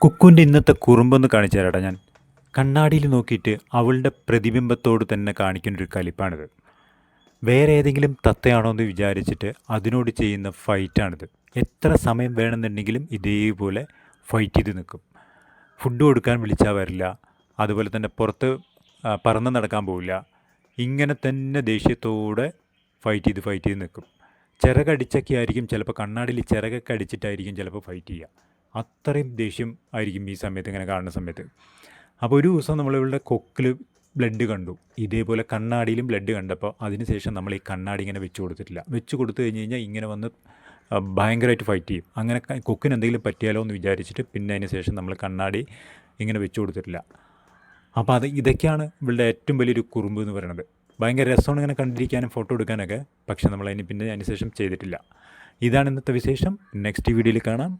കുക്കുവിൻ്റെ ഇന്നത്തെ കുറുമ്പൊന്ന് കാണിച്ചു തരാടാ ഞാൻ. കണ്ണാടിയിൽ നോക്കിയിട്ട് അവളുടെ പ്രതിബിംബത്തോട് തന്നെ കാണിക്കുന്നൊരു കലിപ്പാണിത്. വേറെ ഏതെങ്കിലും തത്തയാണോ എന്ന് വിചാരിച്ചിട്ട് അതിനോട് ചെയ്യുന്ന ഫൈറ്റാണിത്. എത്ര സമയം വേണമെന്നുണ്ടെങ്കിലും ഇതേപോലെ ഫൈറ്റ് ചെയ്ത് നിൽക്കും. ഫുഡ് കൊടുക്കാൻ വിളിച്ചാൽ വരില്ല, അതുപോലെ തന്നെ പുറത്ത് പറന്ന് നടക്കാൻ പോവില്ല. ഇങ്ങനെ തന്നെ ദേഷ്യത്തോടെ ഫൈറ്റ് ചെയ്ത് നിൽക്കും. ചിറകടിച്ചൊക്കെ ആയിരിക്കും ചിലപ്പോൾ, കണ്ണാടിയിൽ ചിറകൊക്കെ അടിച്ചിട്ടായിരിക്കും ചിലപ്പോൾ ഫൈറ്റ് ചെയ്യുക. അത്രയും ദേഷ്യം ആയിരിക്കും ഈ സമയത്ത് ഇങ്ങനെ കാണുന്ന സമയത്ത്. അപ്പോൾ ഒരു ദിവസം നമ്മളിവളുടെ കൊക്കിൽ ബ്ലഡ് കണ്ടു, ഇതേപോലെ കണ്ണാടിയിലും ബ്ലഡ് കണ്ടപ്പോൾ അതിനുശേഷം നമ്മൾ ഈ കണ്ണാടി ഇങ്ങനെ വെച്ച് കൊടുത്തിട്ടില്ല. വെച്ച് കൊടുത്തു കഴിഞ്ഞ് കഴിഞ്ഞാൽ ഇങ്ങനെ വന്ന് ഭയങ്കരമായിട്ട് ഫൈറ്റ് ചെയ്യും. അങ്ങനെ കൊക്കിന് എന്തെങ്കിലും പറ്റിയാലോ എന്ന് വിചാരിച്ചിട്ട് പിന്നെ അതിന് ശേഷം നമ്മൾ കണ്ണാടി ഇങ്ങനെ വെച്ച് കൊടുത്തിട്ടില്ല. അപ്പോൾ ഇതൊക്കെയാണ് ഇവളുടെ ഏറ്റവും വലിയൊരു കുറുമ്പ് എന്ന് പറയുന്നത്. ഭയങ്കര രസമാണ് ഇങ്ങനെ കണ്ടിരിക്കാനും ഫോട്ടോ എടുക്കാനൊക്കെ, പക്ഷെ നമ്മളതിന് പിന്നെ അതിന് ശേഷം ചെയ്തിട്ടില്ല. ഇതാണ് ഇന്നത്തെ വിശേഷം. നെക്സ്റ്റ് വീഡിയോയിൽ കാണാം.